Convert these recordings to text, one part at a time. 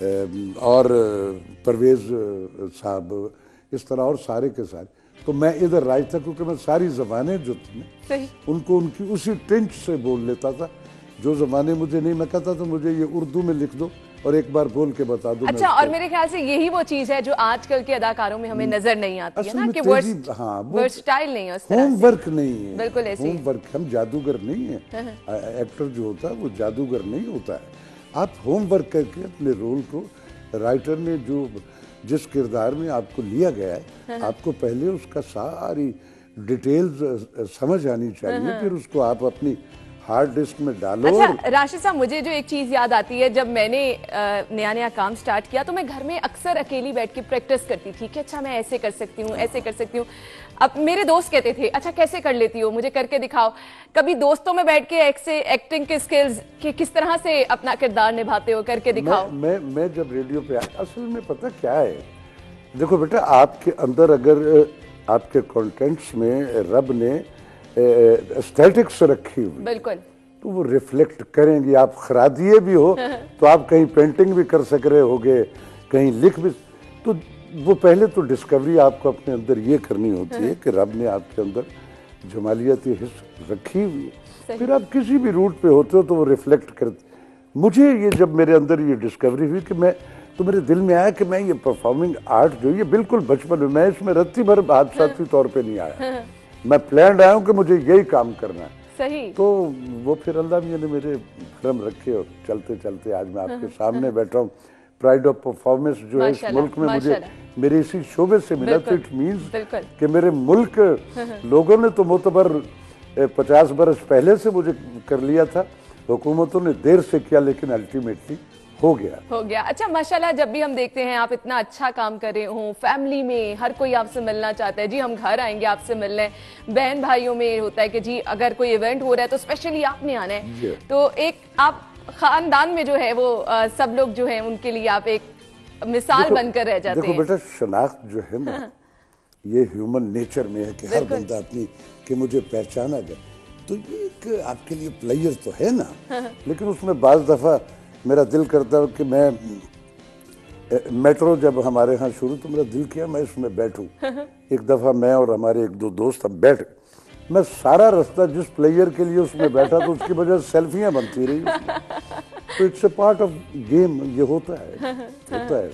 اور پرویز صاحب، اس طرح اور سارے کے سارے. تو میں ادھر راج تھا کیونکہ میں ساری زبانیں جو تھیں ان کو ان کی اسی ٹنچ سے بول لیتا تھا. جو زبانیں مجھے نہیں، میں کہتا تھا مجھے یہ اردو میں لکھ دو اور ایک بار بول کے بتا دو. اچھا، اور میرے خیال سے یہی وہ چیز ہے جو آج کل کے اداکاروں میں ہمیں نظر نہیں آتی ہے نا، کہ ورسٹائل نہیں ہے اس طرح سے. ہوم ورک نہیں ہے، بالکل ایسے ہوم ورک. ہم جادوگر نہیں ہیں. ایکٹر جو ہوتا ہے وہ جادوگر نہیں ہوتا ہے. آپ ہوم ورک کر کے اپنے رول کو، رائٹر نے جو جس کردار میں آپ کو لیا گیا ہے، آپ کو پہلے اس کا ساری ڈیٹیلز سمجھ آنی چاہیے، پھر اس کو آپ اپنی ہارڈ ڈسک میں ڈالو. اچھا راشد صاحب، مجھے جو ایک چیز یاد آتی ہے، جب میں نے نیا کام سٹارٹ کیا تو میں گھر میں اکثر اکیلی بیٹھ کے پریکٹس کرتی تھی کہ اچھا میں ایسے کر سکتی ہوں، ایسے کر سکتی ہوں. اب میرے دوست کہتے تھے اچھا کیسے کر لیتی ہو، مجھے کر کے دکھاؤ. کبھی دوستوں میں بیٹھ کے ایکٹنگ کے سکلز کہ کس طرح سے اپنا کردار نبھاتے ہو، کر کے دکھاؤ. میں جب ریڈیو پہ آیا، اصل میں پتہ کیا ہے، دیکھو بیٹا، آپ کے اندر اگر آپ کے کانٹینٹس میں رب نے اسٹیٹکس رکھی ہوئی، بالکل، تو وہ ریفلیکٹ کریں گی. آپ خرادیے بھی ہو تو آپ کہیں پینٹنگ بھی کر سک رہے ہوگے، کہیں لکھ بھی. تو وہ پہلے تو ڈسکوری آپ کو اپنے اندر یہ کرنی ہوتی ہے کہ رب نے آپ کے اندر جمالیاتی حس رکھی ہوئی ہے. پھر آپ کسی بھی روٹ پہ ہوتے ہو تو وہ ریفلیکٹ کرتے. مجھے یہ جب میرے اندر یہ ڈسکوری ہوئی کہ تو میرے دل میں آیا کہ میں یہ پرفارمنگ آرٹ جو یہ بالکل بچپن میں اس میں رتی بھر حادثاتی طور پہ نہیں آیا. میں پلانڈ آیا ہوں کہ مجھے یہی کام کرنا ہے. تو وہ پھر اللہ میاں نے میرے کرم رکھے اور چلتے چلتے آج میں آپ کے سامنے بیٹھا ہوں. پرائڈ آف پرفارمنس جو ہے اس ملک میں مجھے میرے اسی شعبے سے ملا. تو اٹ مینز کہ میرے ملک لوگوں نے تو معتبر 50 برس پہلے سے مجھے کر لیا تھا، حکومتوں نے دیر سے کیا، لیکن الٹیمیٹلی ہو گیا. اچھا ماشاءاللہ، جب بھی ہم دیکھتے ہیں آپ اتنا اچھا کام کر رہے ہوں، فیملی میں ہر کوئی آپ سے ملنا چاہتا ہے، جی ہم گھر آئیں گے آپ سے ملنے. بہن بھائیوں میں ہوتا ہے کہ جی اگر کوئی ایونٹ ہو رہا ہے تو اسپیشلی آپ نے آنا ہے. تو ایک آپ خاندان میں جو ہے وہ سب لوگ جو ہیں ان کے لیے آپ ایک مثال بن کر رہ جاتے ہیں. دیکھو بیٹا، شناخت جو ہے نا یہ ہیومن نیچر میں ہے کہ ہر بندہ اپنی کہ مجھے پہچانا جائے. تو یہ ایک آپ کے لیے پلیئر تو ہے نا، لیکن اس میں بعض دفعہ میرا دل کرتا ہے کہ میں میٹرو جب ہمارے ہاں شروع تو میرا دل کیا میں اس میں بیٹھوں. ایک دفعہ میں اور ہمارے ایک دو دوست ہم بیٹھ، میں سارا رستہ جس پلیئر کے لیے اس میں بیٹھا تو اس کی وجہ سے سیلفیاں بنتی رہی. تو it's a part of game. یہ ہوتا ہے.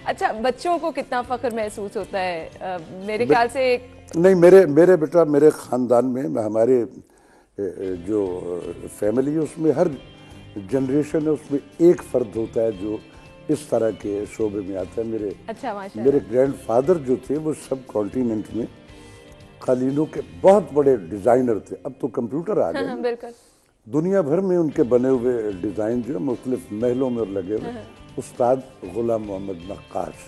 اچھا بچوں کو کتنا فخر محسوس ہوتا ہے؟ میرے خیال سے نہیں، میرے بیٹا میرے خاندان میں ہمارے جو فیملی ہے اس میں ہر جنریشن ہے، اس میں ایک فرد ہوتا ہے جو اس طرح کے شعبے میں آتا ہے. میرے گرینڈ فادر جو تھے وہ سب کانٹیننٹ میں قالینوں کے بہت بڑے ڈیزائنر تھے. اب تو کمپیوٹر آ گئے، دنیا بھر میں ان کے بنے ہوئے ڈیزائن جو ہے مختلف محلوں میں لگے ہوئے. استاد غلام محمد نقاش.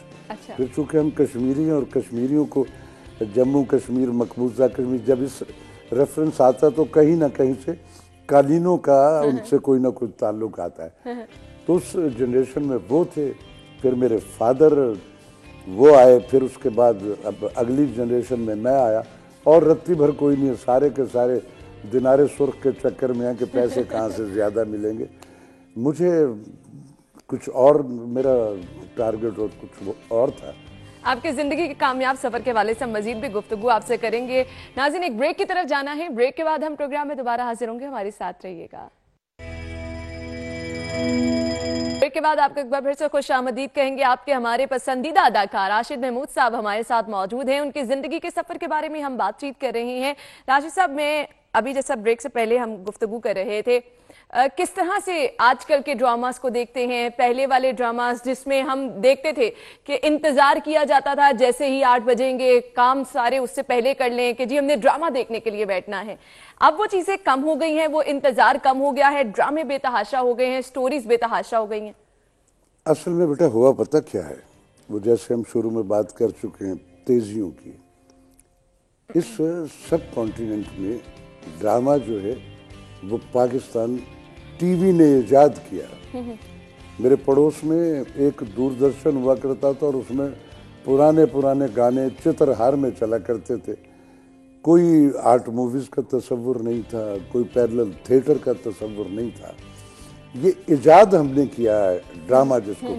پھر چونکہ ہم کشمیری ہیں اور کشمیریوں کو جموں کشمیر، مقبوضہ کشمیر، جب اس ریفرنس آتا تو کہیں نہ کہیں سے قالینوں کا ان سے کوئی نہ کوئی تعلق آتا ہے. تو اس جنریشن میں وہ تھے. پھر میرے فادر وہ آئے، پھر اس کے بعد اب اگلی جنریشن میں میں آیا، اور رتی بھر کوئی نہیں، سارے کے سارے دینارے سرخ کے چکر میں ہیں کہ پیسے کہاں سے زیادہ ملیں گے. مجھے کچھ اور میرا ٹارگٹ اور کچھ اور تھا. آپ کی زندگی کے کامیاب سفر کے حوالے سے ہم مزید بھی گفتگو آپ سے کریں گے. ناظرین ایک بریک کی طرف جانا ہے، بریک کے بعد ہم پروگرام میں دوبارہ حاضر ہوں گے، ہمارے ساتھ رہیے گا. بریک کے بعد آپ کو ایک بار پھر سے خوش آمدید کہیں گے. آپ کے ہمارے پسندیدہ اداکار راشد محمود صاحب ہمارے ساتھ موجود ہیں. ان کی زندگی کے سفر کے بارے میں ہم بات چیت کر رہے ہیں. راشد صاحب، میں ابھی جیسا بریک سے پہلے ہم گفتگو کر رہے تھے، کس طرح سے آج کل کے ڈراماز کو دیکھتے ہیں؟ پہلے والے ڈراماز جس میں ہم دیکھتے تھے کہ انتظار کیا جاتا تھا، جیسے ہی 8 بجیں گے کام سارے اس سے پہلے کر لیں کہ جی ہم نے ڈرامہ دیکھنے کے لیے بیٹھنا ہے. اب وہ چیزیں کم ہو گئی ہیں، وہ انتظار کم ہو گیا ہے، ڈرامے بے تحاشا ہو گئے ہیں، سٹوریز بے تحاشا ہو گئی ہیں. اصل میں بیٹا ہوا پتہ کیا ہے، وہ جیسے ہم شروع میں بات کر چکے ہیں تیزیوں کی. اس سب کانٹیننٹ میں ڈرامہ جو ہے وہ پاکستان ٹی وی نے ایجاد کیا. میرے پڑوس میں ایک دوردرشن ہوا کرتا تھا اور اس میں پرانے گانے چترہار میں چلا کرتے تھے. کوئی آرٹ موویز کا تصور نہیں تھا، کوئی پیرلل تھیٹر کا تصور نہیں تھا. یہ ایجاد ہم نے کیا ہے ڈرامہ جس کو.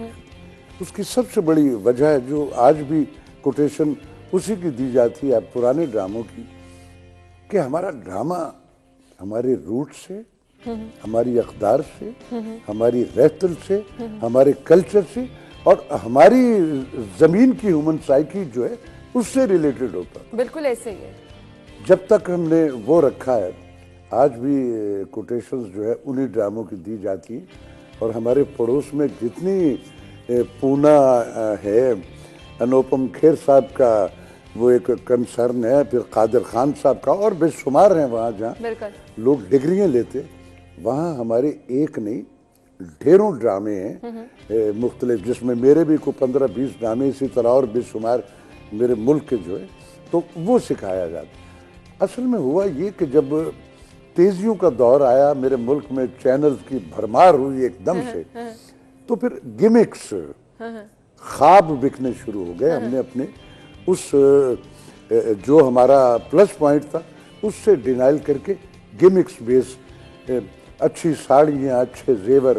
اس کی سب سے بڑی وجہ ہے جو آج بھی کوٹیشن اسی کی دی جاتی ہے پرانے ڈراموں کی، کہ ہمارا ڈرامہ ہمارے روٹ سے، ہماری اقدار سے، ہماری رہتل سے، ہمارے کلچر سے اور ہماری زمین کی ہیومن سائیکی جو ہے اس سے ریلیٹڈ ہوتا ہے۔ بالکل ایسے ہی ہے۔ جب تک ہم نے وہ رکھا ہے، آج بھی کوٹیشنز جو ہے انہی ڈراموں کی دی جاتی ہیں، اور ہمارے پڑوس میں جتنی پونا ہے، انوپم کھیر صاحب کا وہ ایک کنسرن ہے، پھر قادر خان صاحب کا، اور بے شمار ہیں وہاں جہاں لوگ ڈگریاں لیتے، وہاں ہمارے ایک نہیں ڈھیروں ڈرامے ہیں مختلف، جس میں میرے بھی کوئی 15-20 ڈرامے اسی طرح اور بے شمار میرے ملک کے جو ہے، تو وہ سکھایا جاتا۔ اصل میں ہوا یہ کہ جب تیزیوں کا دور آیا، میرے ملک میں چینلز کی بھرمار ہوئی ایک دم سے، تو پھر گیمکس، خواب بکنے شروع ہو گئے۔ ہم نے اپنے اس جو ہمارا پلس پوائنٹ تھا اس سے ڈینائل کر کے گیمکس بیس، اچھی ساڑیاں، اچھے زیور،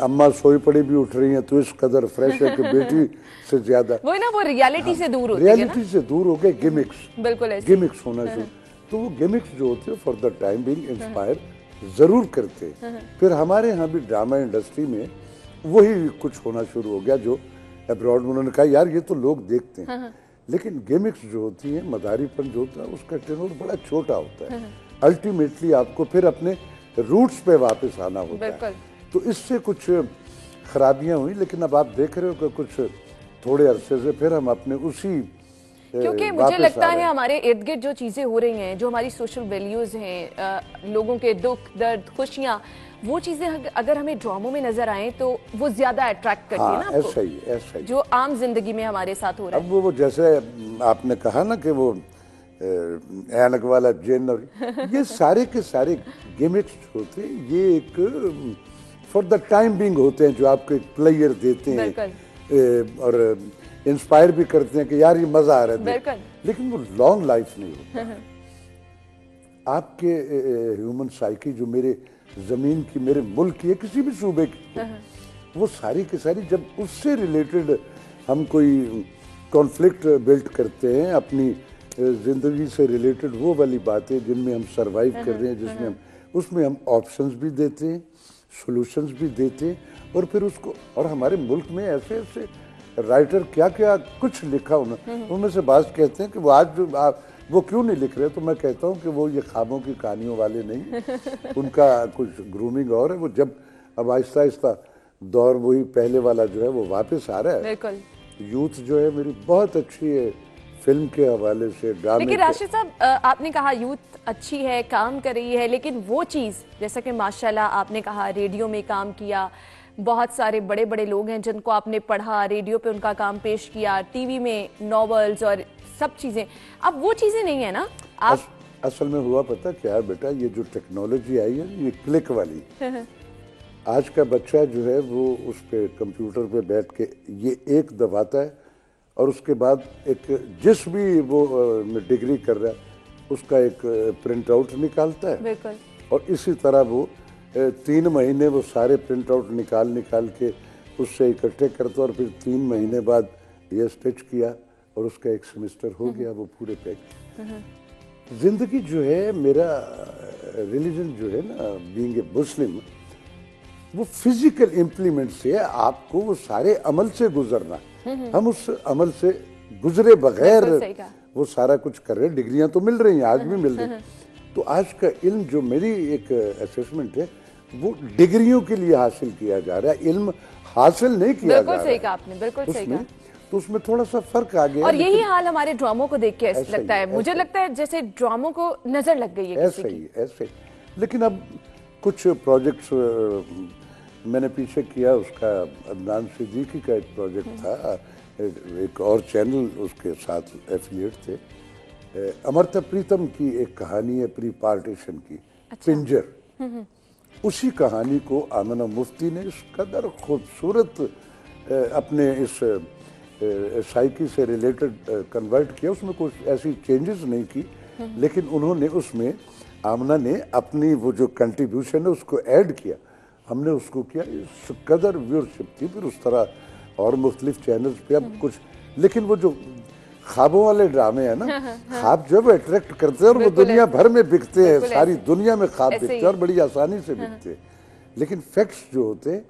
اماں سوئی پڑی بھی اٹھ رہی ہیں تو اس قدر فریش ہے کہ بیٹی سے زیادہ، وہ نا وہ ریالٹی سے دور ہوتی ہے، ریالٹی سے دور ہو گئے گیمکس، بالکل ایسے گیمکس ہونا شروع۔ تو وہ گیمکس جو ہوتے ہیں for the time being inspire ضرور کرتے، پھر ہمارے ہاں بھی ڈرامہ انڈسٹری میں وہی کچھ ہونا شروع ہو گیا جو ابراڈ میں انہوں نے کہا یار یہ تو لوگ دیکھتے ہیں، لیکن گیمکس جو ہوتی ہیں، مداری پن جو ہوتا ہے اس کا ٹرن اوور بڑا چھوٹا ہوتا ہے، الٹیمیٹلی آپ کو پھر اپنے روٹس پہ واپس آنا ہوتا ہے۔ تو اس سے کچھ خرابیاں ہوئی، لیکن اب آپ دیکھ رہے ہو کہ کچھ تھوڑے عرصے سے پھر ہم اپنے اسی، کیونکہ مجھے لگتا ہے ہمارے ارد گرد جو چیزیں ہو رہی ہیں، جو ہماری سوشل ویلیوز ہیں، لوگوں کے دکھ درد خوشیاں، وہ چیزیں اگر ہمیں ڈراموں میں نظر آئیں تو وہ زیادہ اٹریکٹ کرتی ہے نا آپ کو، ایسا ہی ایسا ہی جو عام زندگی میں ہمارے ساتھ ہو رہا ہے۔ اب وہ جیسے آپ نے کہا نا کہ وہ اینک والا جن، اور یہ سارے کے سارے گیمکس ہوتے ہیں، یہ ایک فار دا ٹائم بینگ ہوتے ہیں جو آپ کو ایک پلیئر دیتے ہیں اور انسپائر بھی کرتے ہیں کہ یار یہ مزہ آ رہا ہے، لیکن وہ لانگ لائف نہیں ہوتا۔ آپ کے ہیومن سائیکی جو میرے زمین کی، میرے ملک کی ہے، کسی بھی صوبے کی، وہ ساری کی ساری جب اس سے ریلیٹڈ ہم کوئی کانفلکٹ بلڈ کرتے ہیں اپنی زندگی سے ریلیٹڈ، وہ والی باتیں جن میں ہم سروائیو کر رہے ہیں، جس میں اس میں ہم آپشنز بھی دیتے ہیں، سولوشنز بھی دیتے ہیں، اور پھر اس کو، اور ہمارے ملک میں ایسے ایسے رائٹر کیا کیا کچھ لکھا ہونا، ان میں سے بعض کہتے ہیں کہ وہ آج وہ کیوں نہیں لکھ رہے، تو میں کہتا ہوں کہ وہ یہ خوابوں کی کہانیوں والے نہیں، ان کا کچھ گرومنگ اور ہے، وہ جب اب آہستہ آہستہ دور وہی پہلے والا جو ہے وہ واپس آ رہا ہے۔ یوتھ جو ہے میری بہت اچھی ہے فلم کے حوالے سے، ڈرامے۔ لیکن راشد صاحب، آپ نے کہا یوتھ اچھی ہے، کام کر رہی ہے، لیکن وہ چیز جیسا کہ ماشاءاللہ آپ نے کہا ریڈیو میں کام کیا، بہت سارے بڑے بڑے لوگ ہیں جن کو آپ نے پڑھا، ریڈیو پہ ان کا کام پیش کیا، ٹی وی میں ناولز اور سب چیزیں، اب وہ چیزیں نہیں ہیں نا۔ اصل میں ہوا پتہ کیا ہے بیٹا، یہ جو ٹیکنالوجی آئی ہے یہ کلک والی، آج کا بچہ جو ہے وہ اس پہ کمپیوٹر پہ بیٹھ کے یہ ایک دباتا ہے، اور اس کے بعد ایک جس بھی وہ ڈگری کر رہا ہے اس کا ایک پرنٹ آؤٹ نکالتا ہے، اور اسی طرح وہ 3 مہینے وہ سارے پرنٹ آؤٹ نکال کے اس سے اکٹھے کرتا، اور پھر 3 مہینے بعد یہ اسٹچ کیا اور اس کا ایک سیمسٹر ہو گیا، وہ پورے پیک۔ زندگی جو ہے، میرا ریلیجن جو ہے نا، بینگ اے مسلم، وہ فزیکل امپلیمنٹ سے ہے، آپ کو وہ سارے عمل سے گزرنا، ہم اس عمل سے گزرے بغیر وہ سارا کچھ کر رہے ہیں۔ ڈگریاں تو مل رہی ہیں، آج بھی مل رہی ہیں، تو آج کا علم جو میری ایک اسیسمنٹ ہے وہ ڈگریوں کے لیے حاصل کیا جا رہا ہے، علم حاصل نہیں کیا جا رہا ہے۔ بالکل صحیح کہا آپ نے، بالکل صحیح کہا۔ تو اس میں تھوڑا سا فرق آ گیا، اور یہی حال ہمارے ڈراموں کو دیکھ کے لگتا ہے، مجھے لگتا ہے جیسے ڈراموں کو نظر لگ گئی ہے کسی کی۔ ایسے لیکن اب کچھ پروجیکٹس میں نے پیچھے کیا، اس کا عدنان صدیقی کا ایک پروجیکٹ تھا، ایک اور چینل اس کے ساتھ ایفیلیٹ تھے، امرتا پریتم کی ایک کہانی ہے پری پارٹیشن کی، پنجر، اسی کہانی کو آمنہ مفتی نے اس قدر خوبصورت اپنے اس سائیکی سے ریلیٹڈ کنورٹ کیا، اس میں کچھ ایسی چینجز نہیں کی، لیکن انہوں نے اس میں، آمنہ نے اپنی وہ جو کنٹریبیوشن ہے اس کو ایڈ کیا، ہم نے اس کو کیا، اس قدر ویورشپ تھی، پھر اس طرح اور مختلف چینلز پہ اب کچھ، لیکن وہ جو خوابوں والے ڈرامے ہیں نا، خواب جو ہے وہ اٹریکٹ کرتے ہیں اور وہ دنیا بھر میں بکتے ہیں، ساری دنیا میں خواب بکتے ہیں اور بڑی آسانی سے بکتے ہیں، لیکن فیکٹس جو ہوتے ہیں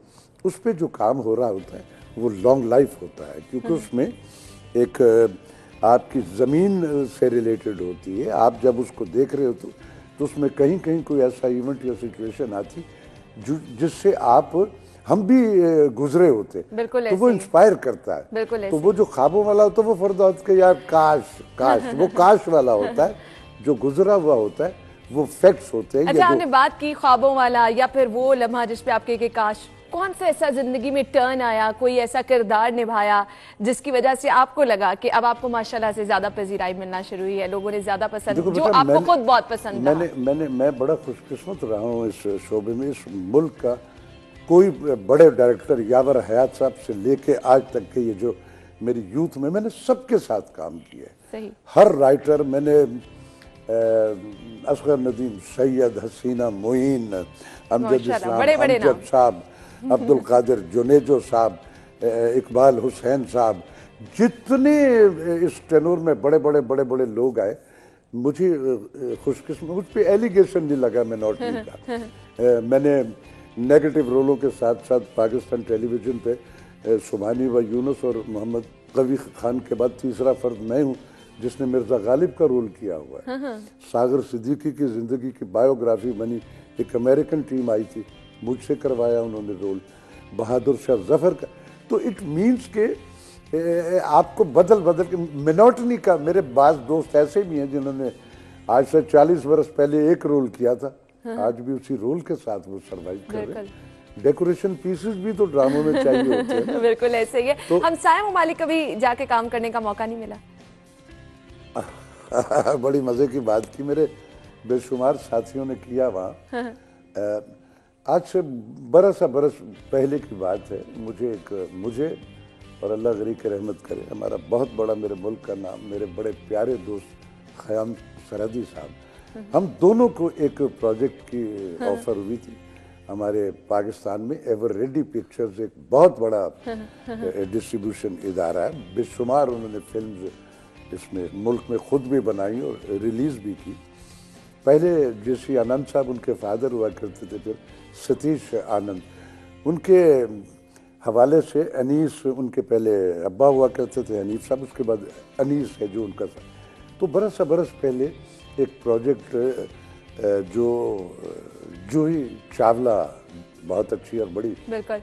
اس پہ جو کام ہو رہا ہوتا ہے وہ لانگ لائف ہوتا ہے، کیونکہ اس میں ایک آپ کی زمین سے ریلیٹڈ ہوتی ہے. آپ جب اس کو دیکھ رہے ہو تو اس میں کہیں کہیں کوئی ایسا ایونٹ یا سچویشن آتی جس سے ہم بھی گزرے ہوتے، تو وہ انسپائر کرتا ہے. تو وہ جو خوابوں والا ہوتا ہے وہ فرد ہوتا ہے کہ یار کاش وہ کاش والا ہوتا ہے. جو گزرا ہوا ہوتا ہے وہ فیکٹس ہوتے ہیں. اچھا، آپ نے بات کی خوابوں والا یا پھر وہ لمحہ جس پہ آپ کے کاش، کون سا ایسا زندگی میں ٹرن آیا، کوئی ایسا کردار نبھایا جس کی وجہ سے آپ کو لگا کہ اب آپ کو ماشاءاللہ سے زیادہ پذیرائی ملنا شروع ہوئی ہے، لوگوں نے زیادہ پسند، جو آپ کو خود بہت پسند رہا؟ میں بڑا خوش قسمت رہا ہوں اس شعبے میں. اس ملک کا کوئی بڑے ڈائریکٹر یاور حیات صاحب سے لے کے آج تک کے یہ جو میری یوتھ میں نے سب کے ساتھ کام کیا ہے. ہر رائٹر میں نے اصغر ندیم سید، حسینہ معین، امجد اسلام امجد صاحب، عبد القادر جنیجو صاحب، اقبال حسین صاحب، جتنے اس ٹینور میں بڑے بڑے لوگ آئے، مجھے خوش قسمت، مجھ پہ ایلیگیشن نہیں لگا منورٹی کا. میں نے نیگیٹو رولوں کے ساتھ ساتھ پاکستان ٹیلی ویژن پہ سبحانی و یونس اور محمد قوی خان کے بعد تیسرا فرد میں ہوں جس نے مرزا غالب کا رول کیا ہوا ہے. ساغر صدیقی کی زندگی کی بایوگرافی بنی، ایک امریکن ٹیم آئی تھی، مجھ سے کروایا انہوں نے رول. بہادر شاہ ظفر کا. تو اٹ مینس کہ آپ کو بدل کے منوٹنی کا. میرے بعض دوست ایسے بھی ہیں جنہوں نے آج سے 40 برس پہلے ایک رول کیا تھا، آج بھی اسی رول کے ساتھ وہ سروائیو کر رہے ہیں. ڈیکوریشن پیسز بھی تو ڈراموں میں چاہیے ہوتے ہیں. بالکل ایسے ہی ہے. ہمسایہ ممالک کبھی جا کے کام کرنے کا موقع نہیں ملا؟ بڑی مزے کی بات کی. میرے بے شمار ساتھیوں نے کیا وہاں. آج سے برس پہلے کی بات ہے. مجھے اور اللہ غری کے رحمت کرے، ہمارا بہت بڑا میرے ملک کا نام، میرے بڑے پیارے دوست خیام سرحدی صاحب، ہم دونوں کو ایک پروجیکٹ کی آفر ہوئی تھی. ہمارے پاکستان میں ایور ریڈی پکچرز ایک بہت بڑا ڈسٹریبیوشن ادارہ ہے. بے شمار انہوں نے فلمز اس میں ملک میں خود بھی بنائی اور ریلیز بھی کی. پہلے جے سی آنند صاحب ان کے فادر ہوا کرتے تھے، پھر ستیش آنند، ان کے حوالے سے انیس ان کے پہلے ابا ہوا کرتے تھے، حنیف صاحب، اس کے بعد انیس ہے جو ان کا. تو برس پہلے ایک پروجیکٹ جو ہی چاولہ بہت اچھی اور بڑی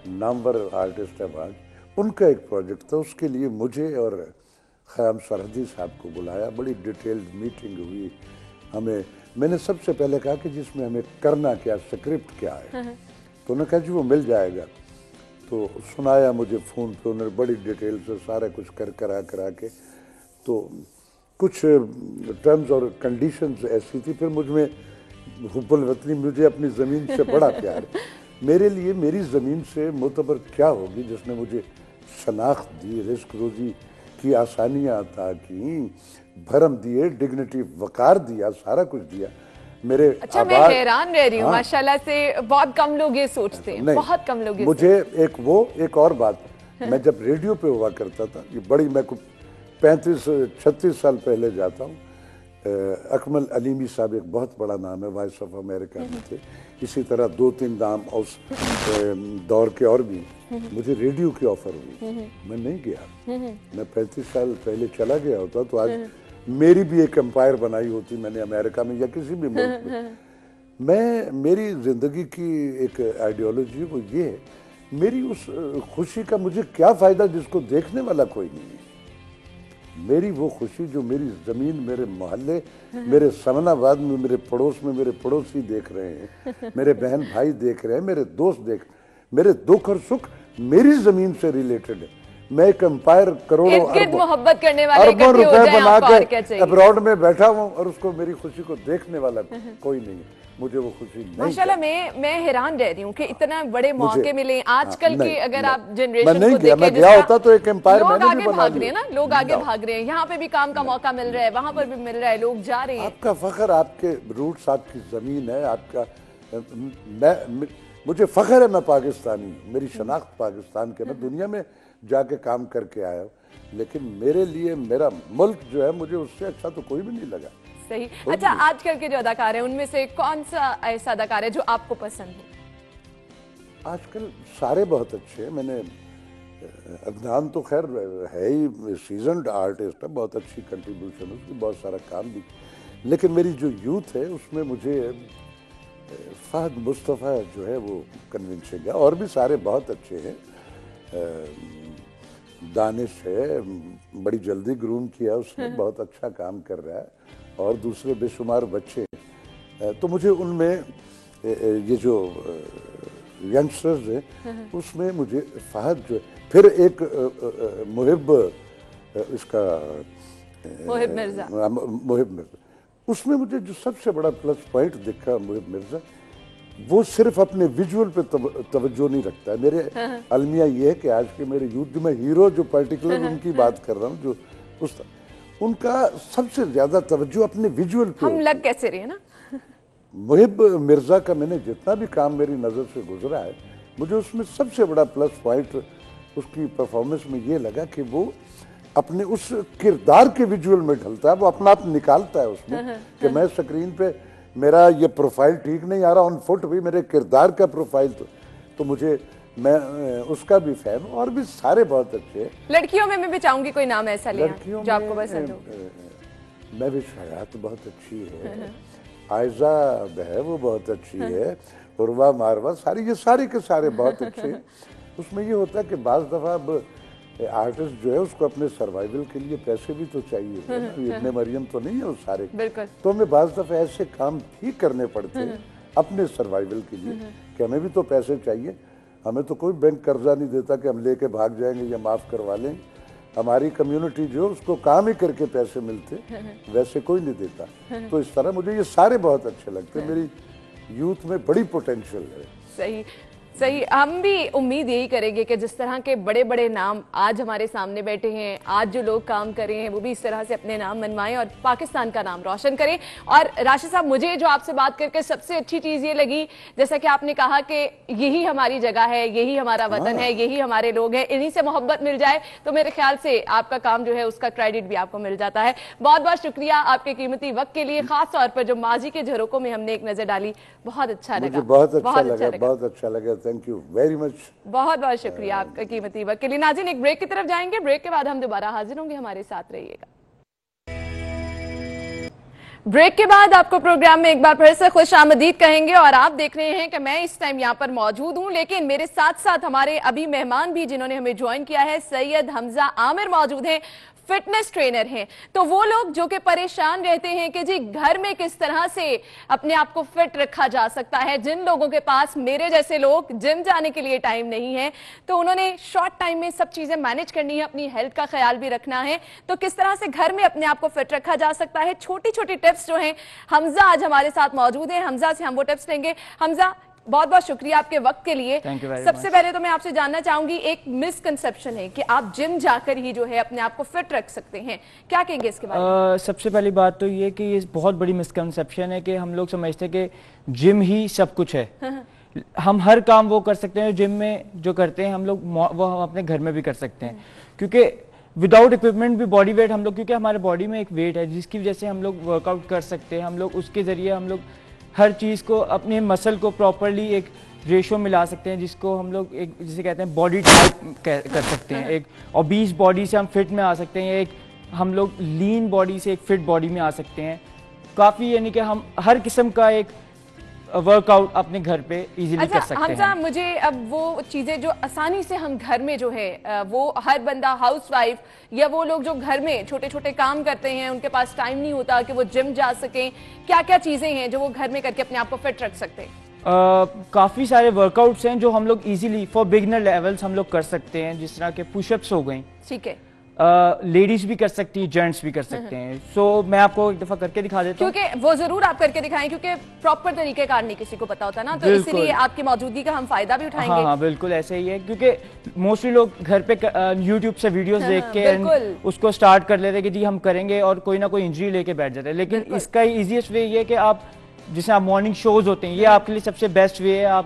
نامور آرٹسٹ ہے آج، ان کا ایک پروجیکٹ تھا. اس کے لیے مجھے اور خیام سرحدی صاحب کو بلایا. بڑی ڈیٹیلڈ میٹنگ ہوئی. میں نے سب سے پہلے کہا کہ جس میں ہمیں کرنا کیا، سکرپٹ کیا ہے. تو انہوں نے کہا جی وہ مل جائے گا. تو سنایا مجھے فون پہ، انہوں نے بڑی ڈیٹیل سے سارا کچھ کرا کے. تو کچھ ٹرمز اور کنڈیشنز ایسی تھی. پھر مجھ میں حب الوطنی، مجھے اپنی زمین سے بڑا پیار ہے. میرے لیے میری زمین سے معتبر کیا ہوگی جس نے مجھے شناخت دی، رزق روزی کی آسانیاں عطا کی، بھرم دیے، ڈگنیٹی وقار دیا، سارا کچھ دیا. اچھا، میں حیران رہ رہی ہوں، ماشاءاللہ سے بہت کم لوگ یہ سوچتے ہیں، بہت کم لوگ. مجھے ایک اور بات، میں جب ریڈیو پہ ہوا کرتا تھا، یہ بڑی، میں 35-36 سال پہلے جاتا ہوں. اکمل علیمی صاحب ایک بہت بڑا نام ہے، وائس آف امریکہ میں تھے. اسی طرح 2-3 نام اس دور کے اور بھی. مجھے ریڈیو کی آفر ہوئی، میں نہیں گیا. میں 35 سال پہلے چلا گیا ہوتا تو آج میری بھی ایک امپائر بنائی ہوتی، میں نے امریکہ میں یا کسی بھی ملک میں. میری زندگی کی ایک آئیڈیالوجی وہ یہ ہے، میری اس خوشی کا مجھے کیا فائدہ جس کو دیکھنے والا کوئی نہیں ہے. میری وہ خوشی جو میری زمین، میرے محلے، میرے سمن آباد میں، میرے پڑوس میں میرے پڑوسی دیکھ رہے ہیں، میرے بہن بھائی دیکھ رہے ہیں، میرے دوست دیکھ، میرے دکھ اور سکھ میری زمین سے ریلیٹڈ ہے. میں ایک امپائر کروڑوں محبت کرنے والے اربوں روپے بنا کے ابراڈ میں بیٹھا ہوں اور اس کو میری خوشی کو دیکھنے والا کوئی نہیں ہے. مجھے وہ خوشی نہیں. ماشاءاللہ میں حیران رہ رہی ہوں کہ اتنا بڑے موقع ملے. آج کل کی اگر آپ جنریشن کو دیکھیں، میں گیا ہوتا تو ایک امپائر میں نے بھی بنا لیا. لوگ آگے بھاگ رہے ہیں، یہاں پہ بھی کام کا موقع مل رہا ہے، وہاں پر بھی مل رہا ہے، لوگ جا رہے ہیں. آپ کا فخر، آپ کے روٹس، آپ کی زمین ہے، آپ کا. مجھے فخر ہے میں پاکستانی ہوں، میری شناخت پاکستان کے. میں دنیا میں جا کے کام کر کے آیا ہوں، لیکن میرے لیے میرا ملک جو ہے مجھے اس سے اچھا تو کوئی بھی نہیں لگا. صحیح. اچھا آج کل کے جو اداکار ہیں ان میں سے کون سا ایسا اداکار ہے جو آپ کو پسند ہو؟ آج کل سارے بہت اچھے ہیں. میں نے عدنان تو خیر ہے ہی سیزنڈ آرٹسٹ ہے, بہت اچھی کنٹریبیوشن اس کی, بہت سارا کام بھی, لیکن میری جو یوتھ ہے اس میں مجھے فہد مصطفیٰ جو ہے وہ کنونسنگ ہے, اور بھی سارے بہت اچھے ہیں. دانش ہے, بڑی جلدی گروم کیا اس نے, بہت اچھا کام کر رہا ہے, اور دوسرے بے شمار بچے ہیں. تو مجھے ان میں یہ جو ینگسٹرز ہیں اس میں مجھے فہد جو ہے, پھر ایک محب اس کا محب مرزا, اس میں مجھے جو سب سے بڑا پلس پوائنٹ دکھا محب مرزا, وہ صرف اپنے ویژول پہ توجہ نہیں رکھتا ہے. میرے المیہ یہ ہے کہ آج کے میرے یوتھ جو میں ہیرو جو پرٹیکولر ان کی بات کر رہا ہوں, جو ان کا سب سے زیادہ توجہ اپنے ویژول پہ. ہم لگ کیسے رہے نا. محب مرزا کا میں نے جتنا بھی کام میری نظر سے گزرا ہے, مجھے اس میں سب سے بڑا پلس پوائنٹ اس کی پرفارمنس میں یہ لگا کہ وہ اپنے اس کردار کے ویژول میں ڈھلتا ہے, وہ اپنا آپ نکالتا ہے اس میں کہ میں سکرین پہ میرا یہ پروفائل ٹھیک نہیں آ رہا, آن فٹ بھی میرے کردار کا پروفائل تو مجھے, میں اس کا بھی فین ہوں. اور بھی سارے بہت اچھے. لڑکیوں میں بھی چاہوں گی کوئی نام ایسا لیا جو آپ کو پسند ہو. مہوش حیات بہت اچھی ہے, عائزہ ہے وہ بہت اچھی ہے, عروہ ماروہ, یہ سارے کے سارے بہت اچھے ہیں. اس میں یہ ہوتا ہے کہ بعض دفعہ اب آرٹسٹ جو ہے اس کو اپنے سروائیول کے لیے پیسے بھی تو چاہیے, ابن مریم تو نہیں ہے وہ سارے, تو ہمیں بعض دفعہ ایسے کام بھی کرنے پڑتے ہیں اپنے سروائیول کے لیے کہ ہمیں بھی تو پیسے چاہیے. ہمیں تو کوئی بینک قرضہ نہیں دیتا کہ ہم لے کے بھاگ جائیں گے یا معاف کروا لیں. ہماری کمیونٹی جو اس کو کام ہی کر کے پیسے ملتے, ویسے کوئی نہیں دیتا. تو اس طرح مجھے یہ سارے بہت اچھے لگتے ہیں. میری یوتھ میں بڑی پوٹینشل ہے. صحیح صحیح. ہم بھی امید یہی کریں گے کہ جس طرح کے بڑے بڑے نام آج ہمارے سامنے بیٹھے ہیں, آج جو لوگ کام کر رہے ہیں, وہ بھی اس طرح سے اپنے نام منوائیں اور پاکستان کا نام روشن کریں. اور راشد صاحب, مجھے جو آپ سے بات کر کے سب سے اچھی چیز یہ لگی, جیسا کہ آپ نے کہا کہ یہی ہماری جگہ ہے, یہی ہمارا وطن ہے, یہی ہمارے لوگ ہیں, انہی سے محبت مل جائے تو میرے خیال سے آپ کا کام جو ہے اس کا کریڈٹ بھی آپ کو مل جاتا ہے. بہت بہت شکریہ آپ کے قیمتی وقت کے لیے, خاص طور پر جو ماضی کے جھروکوں میں ہم نے ایک نظر ڈالی, بہت اچھا لگا. بہت اچھا لگا. Thank you very much. بہت بہت شکریہ آپ کا قیمتی وقت کے لیے. ناظرین, ایک بریک کی طرف جائیں گے, بریک کے بعد ہم دوبارہ حاضر ہوں گے, ہمارے ساتھ رہیے گا. بریک کے بعد آپ کو پروگرام میں ایک بار پھر سے خوش آمدید کہیں گے, اور آپ دیکھ رہے ہیں کہ میں اس ٹائم یہاں پر موجود ہوں, لیکن میرے ساتھ ساتھ ہمارے ابھی مہمان بھی جنہوں نے ہمیں جوائن کیا ہے, سید حمزہ عامر موجود ہیں, فٹنس ٹرینر ہیں. تو وہ لوگ جو کہ پریشان رہتے ہیں کہ جی گھر میں کس طرح سے اپنے آپ کو فٹ رکھا جا سکتا ہے, جن لوگوں کے پاس میرے جیسے لوگ جم جانے کے لیے ٹائم نہیں ہے, تو انہوں نے شارٹ ٹائم میں سب چیزیں مینج کرنی ہے, اپنی ہیلتھ کا خیال بھی رکھنا ہے, تو کس طرح سے گھر میں اپنے آپ کو فٹ رکھا جا سکتا ہے, چھوٹی چھوٹی ٹپس جو ہیں, حمزہ آج ہمارے ساتھ موجود ہیں. حمزہ سے ہم وہ ٹپس لیں گے. حمزہ, بہت بہت شکریہ آپ کے وقت کے لیے. سب سے پہلے تو میں آپ سے جاننا چاہوں گی, ایک مسکنسپشن ہے کہ آپ جم جا کر ہی جو ہے اپنے آپ کو فٹ رکھ سکتے ہیں, کیا کہیں گے اس کے بارے میں؟ سب سے پہلی بات تو یہ کہ یہ بہت بڑی مسکنسپشن ہے کہ ہم لوگ سمجھتے ہیں کہ جم ہی سب کچھ ہے. ہم ہر کام وہ کر سکتے ہیں جم میں جو کرتے ہیں ہم لوگ, وہ ہم اپنے گھر میں بھی کر سکتے ہیں, کیونکہ وداؤٹ اکوپمنٹ بھی باڈی ویٹ ہم لوگ, کیونکہ ہمارے باڈی میں ایک ویٹ ہے جس کی وجہ سے ہم لوگ ورک آؤٹ کر سکتے ہیں. ہم لوگ اس کے ذریعے ہم لوگ ہر چیز کو, اپنے مسل کو پراپرلی ایک ریشو ملا سکتے ہیں, جس کو ہم لوگ ایک جسے کہتے ہیں باڈی ٹائپ کر سکتے ہیں. ایک اوبیس باڈی سے ہم فٹ میں آ سکتے ہیں, ایک ہم لوگ لین باڈی سے ایک فٹ باڈی میں آ سکتے ہیں. کافی, یعنی کہ ہم ہر قسم کا ایک ورک آؤٹ اپنے گھر پہ ایزیلی کر سکتے ہیں. حمزہ, مجھے اب وہ چیزیں جو آسانی سے ہم گھر میں جو ہے, وہ ہر بندہ ہاؤس وائف یا وہ لوگ جو گھر میں چھوٹے چھوٹے کام کرتے ہیں, ان کے پاس ٹائم نہیں ہوتا کہ وہ جم جا سکیں, کیا کیا چیزیں ہیں جو وہ گھر میں کر کے اپنے آپ کو فٹ رکھ سکتے ہیں؟ کافی سارے ورک آؤٹس ہیں جو ہم لوگ ایزیلی فار بگنر لیولز ہم لوگ کر سکتے ہیں, جس طرح کے پش اپس ہو گئیں. ٹھیک ہے, لیڈیز بھی کر سکتی ہیں, جینٹس بھی کر سکتے ہیں. سو میں آپ کو ایک دفعہ کر کے دکھا دیتا ہوں, کیونکہ وہ ضرور آپ کر کے دکھائیں, کیونکہ پراپر طریقے کار نہیں کسی کو پتا ہوتا نا, تو اس لیے آپ کی موجودگی کا ہم فائدہ بھی اٹھائیں گے. ہاں بالکل ایسے ہی ہے, کیونکہ موسٹلی لوگ گھر پہ یوٹیوب سے ویڈیوز دیکھ کے اس کو سٹارٹ کر لیتے کہ جی ہم کریں گے, اور کوئی نہ کوئی انجری لے کے بیٹھ جاتے ہیں. لیکن اس کا ایزیسٹ وے یہ ہے کہ آپ, جسے آپ مارننگ شوز ہوتے ہیں, یہ آپ کے لیے سب سے بیسٹ وے ہے. آپ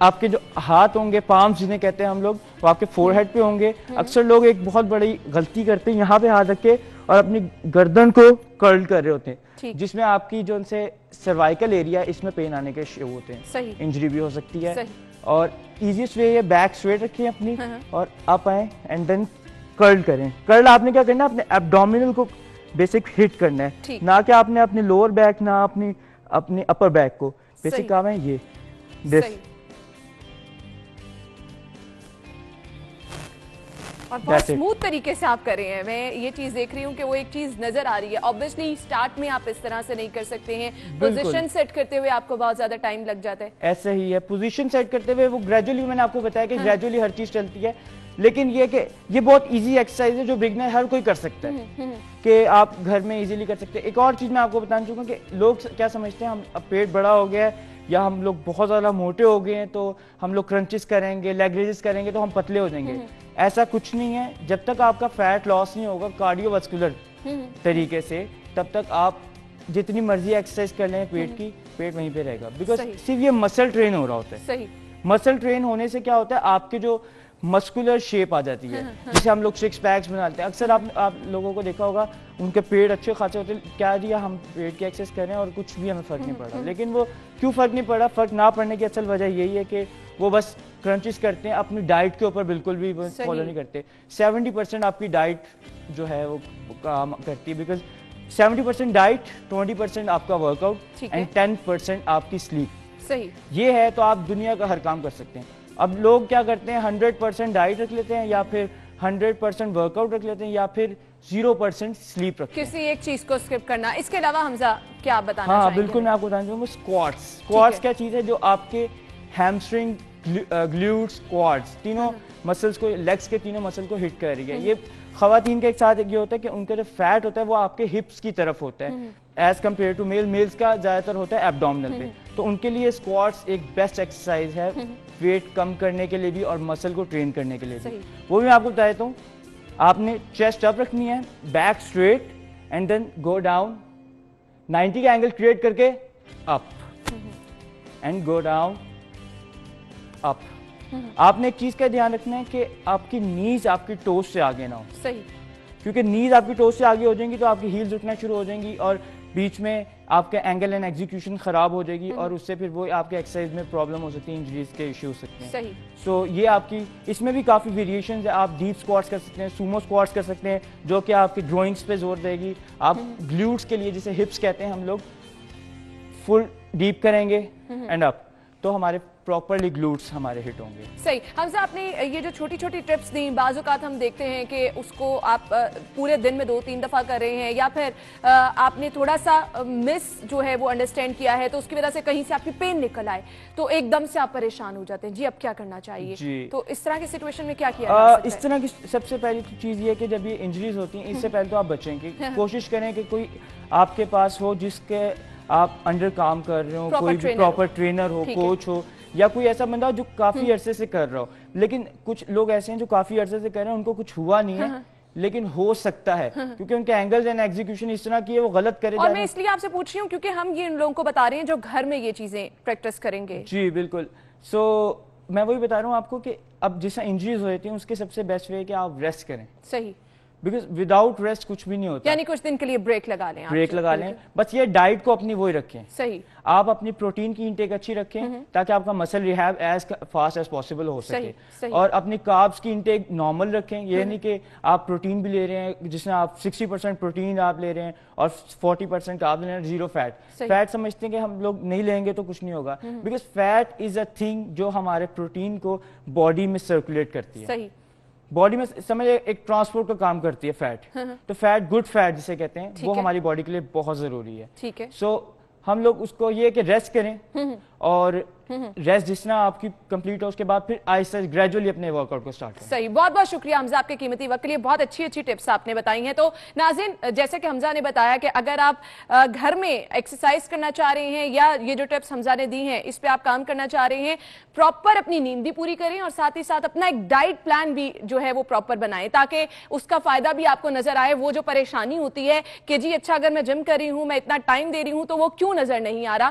آپ کے جو ہاتھ ہوں گے، پامس جنہیں کہتے ہیں ہم لوگ، وہ آپ کے فور ہیڈ پہ ہوں گے. اکثر لوگ ایک بہت بڑی غلطی کرتے ہیں، یہاں پہ ہاتھ رکھ کے اور اپنی گردن کو کرل کر رہے ہوتے ہیں، جس میں آپ کی جو ان سے سروائیکل ایریا اس میں پین آنے کے شروع ہوتے ہیں، انجری بھی ہو سکتی ہے. اور ایزیسٹ وے یہ بیک اسٹریٹ رکھیں اپنی اور آپ آئیں اینڈ دین کرل کریں. کرل آپ نے کیا کرنا ہے، اپنے ایبڈومینل کو بیسک ہٹ کرنا ہے، نہ کہ آپ نے اپنے لوور بیک، نہ اپنی اپر بیک کو. بیسک کام ہے یہ دس. اور بہت سموتھ طریقے سے آپ کر رہے ہیں. میں یہ چیز دیکھ رہی ہوں کہ وہ ایک چیز نظر آ رہی ہے. obviously سٹارٹ میں آپ اس طرح سے نہیں کر سکتے ہیں، پوزیشن سیٹ کرتے ہوئے آپ کو بہت زیادہ ٹائم لگ جاتا ہے. ایسا ہی ہے، پوزیشن سیٹ کرتے ہوئے وہ گریجولی، میں نے آپ کو بتایا کہ گریجولی ہر چیز چلتی ہے. لیکن یہ کہ یہ بہت ایزی ایکسرسائز ہے جو بگنر ہر کوئی کر سکتا ہے، کہ آپ گھر میں ایزیلی کر سکتے ہیں. ایک اور چیز میں آپ کو بتانا چاہوں گا کہ لوگ کیا سمجھتے ہیں، ہم اب پیٹ بڑا ہو گیا ہے یا ہم لوگ بہت زیادہ موٹے ہو گئے ہیں تو ہم لوگ کرنچز کریں گے، لیگ ریزز کریں گے تو ہم پتلے ہو جائیں گے. ایسا کچھ نہیں ہے. جب تک آپ کا فیٹ لاس نہیں ہوگا کارڈیو واسکولر طریقے سے، تب تک آپ جتنی مرضی ایکسرسائز کر لیں پیٹ کی، پیٹ وہیں پہ رہے گا. بیکاز صرف یہ مسل ٹرین ہو رہا ہوتا ہے. مسل ٹرین ہونے سے کیا ہوتا ہے، آپ کے جو مسکولر شیپ آ جاتی ہے، جسے ہم لوگ سکس پیکس بناتے ہیں. اکثر آپ لوگوں کو دیکھا ہوگا ان کے پیٹ اچھے خاصے ہوتے ہیں، کیا دیا ہم پیٹ کی ایکسرسائز کر رہے ہیں اور کچھ بھی ہمیں فرق نہیں پڑ رہا. لیکن وہ کیوں فرق نہیں پڑ رہا؟ فرق نہ پڑنے کی اصل وجہ یہی ہے کہ وہ بس کرنچز کرتے ہیں، اپنی ڈائٹ کے اوپر بالکل بھی فالو نہیں کرتے. 70% آپ کی ڈائٹ جو ہے وہ کام کرتی ہے، بیکاز 70% ڈائٹ، 20% آپ کا ورک آؤٹ اینڈ 10% آپ کی سلیپ. یہ ہے تو آپ دنیا کا ہر کام کر سکتے ہیں. اب لوگ کیا کرتے ہیں، 100% ڈائٹ رکھ لیتے ہیں، یا پھر 100% ورک آؤٹ رکھ لیتے ہیں، یا پھر 0% سلیپ رکھتے ہیں. کسی ایک چیز کو اسکپ کرنا. اس کے علاوہ حمزہ کیا بتانا چاہیں گے؟ ہاں بالکل، میں آپ کو بتانا چاہوں گا اسکواٹس. اسکواٹس کیا چیز ہے، جو آپ کے ہیمسٹرنگ، گلیوٹس، کوارڈز، تینوں مسلس کو، لیگس کے تینوں مسل کو ہٹ کر رہی ہے. یہ خواتین کے ایک ساتھ یہ ہوتا ہے کہ ان کا جو فیٹ ہوتا ہے وہ آپ کے ہپس کی طرف ہوتا ہے ایز کمپیئر ٹو میلز کا زیادہ تر ہوتا ہے ایبڈومنل پہ. تو ان کے لیے اسکواٹس ایک بیسٹ ایکسرسائز ہے، ویٹ کم کرنے کے لیے بھی اور مسل کو ٹرین کرنے کے لیے بھی. وہ بھی میں آپ کو بتا دیتا ہوں. آپ نے چیسٹ اپ رکھنی ہے، back straight and then go down, 90 کا اینگل کریٹ کر کے اپ اینڈ گو ڈاؤن اپ. آپ نے ایک چیز کا دھیان رکھنا ہے کہ آپ کی نیز آپ کی ٹوز سے آگے نہ ہو، کیونکہ نیز آپ کی ٹوز سے آگے ہو جائیں گی تو آپ کی ہیلز اٹھنا شروع ہو جائیں گی اور بیچ میں آپ کا اینگل اینڈ ایگزیکیوشن خراب ہو جائے گی اور اس سے پھر وہ آپ کے ایکسرسائز میں پرابلم ہو سکتی ہے، انجریز کے ایشو ہو سکتے ہیں. سو یہ آپ کی اس میں بھی کافی ویریشنز ہیں. آپ ڈیپ اسکواٹس کر سکتے ہیں، سومو اسکواٹس کر سکتے ہیں جو کہ آپ کی گروئنگس پہ زور دے گی. آپ گلیوٹس کے لیے جسے ہپس کہتے ہیں ہم لوگ، فل ڈیپ کریں گے اینڈ اپ تو ہمارے پراپرلی گلوٹس ہمارے ہٹ ہوں گے. صحیح. حمزہ آپ نے یہ جو چھوٹی چھوٹی ٹپس دیں، بعض اوقات ہم دیکھتے ہیں کہ اس کو آپ پورے دن میں 2-3 دفعہ کر رہے ہیں، یا پھر آپ نے تھوڑا سا مس جو ہے وہ انڈرسٹینڈ کیا ہے تو اس کی وجہ سے کہیں سے آپ کی پین نکل آئے تو ایک دم سے آپ پریشان ہو جاتے ہیں. جی اب کیا کرنا چاہیے؟ تو اس طرح کی سچویشن میں کیا کیا جا سکتا ہے؟ اس طرح کی سب سے پہلی چیز یہ کہ جب یہ انجریز ہوتی ہیں اس سے پہلے تو آپ بچیں کہ کوشش کریں کہ کوئی آپ کے پاس ہو جس کے آپ انڈر کام کر رہے ہو، کوئی بھی پراپر ٹرینر ہو، کوچ ہو، یا کوئی ایسا بندہ جو کافی عرصے سے کر رہا ہو. لیکن کچھ لوگ ایسے ہیں جو کافی عرصے سے کر رہے ہیں، ان کو کچھ ہوا نہیں ہے لیکن ہو سکتا ہے کیونکہ ان کے اینگلز اینڈ ایگزیکیوشن اس طرح کی ہے وہ غلط کرے. اور میں اس لیے آپ سے پوچھ رہی ہوں کیونکہ ہم یہ ان لوگوں کو بتا رہے ہیں جو گھر میں یہ چیزیں پریکٹس کریں گے. جی بالکل. سو میں وہی بتا رہا ہوں آپ کو کہ اب جیسا انجریز ہو جاتی ہیں اس کے سب سے بیسٹ وے ہے کہ آپ ریسٹ کریں. صحیح. بیکاز وداؤٹ ریسٹ کچھ بھی نہیں ہوتا. یعنی کچھ دن کے لیے بریک لگا لیں. بریک لگا لیں. بس یہ ڈائٹ کو اپنی وہی رکھیں. صحیح. آپ اپنی پروٹین کی انٹیک اچھی رکھیں تاکہ آپ کا muscle rehab as fast as possible ہو سکے. اور اپنی کاربس کی انٹیک نارمل رکھیں. یہ نہیں کہ آپ پروٹین بھی لے رہے ہیں جس میں آپ 60% پروٹین آپ لے رہے ہیں اور 40% کارب لے رہے ہیں، زیرو فیٹ. فیٹ سمجھتے ہیں کہ ہم لوگ نہیں لیں گے تو کچھ نہیں ہوگا، because fat is a thing جو ہمارے پروٹین کو باڈی میں سرکولیٹ کرتی ہے. باڈی میں سمجھ ایک ٹرانسپورٹ کا کام کرتی ہے فیٹ. تو فیٹ، گڈ فیٹ جسے کہتے ہیں، وہ ہماری باڈی کے لیے بہت ضروری ہے. ٹھیک ہے. سو ہم لوگ اس کو یہ کہ ریسٹ کریں اور ریسٹ جس طرح آپ کی کمپلیٹ ہو اس کے بعد پھر آہستہ گریجولی اپنے ورک آؤٹ کو سٹارٹ کریں. صحیح. بہت بہت شکریہ حمزہ آپ کے قیمتی وقت کے لیے. بہت اچھی اچھی ٹپس آپ نے بتائی ہیں. تو ناظرین جیسے کہ حمزہ نے بتایا کہ اگر آپ گھر میں ایکسرسائز کرنا چاہ رہے ہیں یا یہ جو ٹپس حمزہ نے دی ہیں اس پہ آپ کام کرنا چاہ رہے ہیں، پراپر اپنی نیند بھی پوری کریں اور ساتھ ہی ساتھ اپنا ایک ڈائٹ پلان بھی جو ہے وہ پراپر بنائیں تاکہ اس کا فائدہ بھی آپ کو نظر آئے. وہ جو پریشانی ہوتی ہے کہ جی اچھا اگر میں جم کر رہی ہوں، میں اتنا ٹائم دے رہی ہوں تو وہ کیوں نظر نہیں آ رہا،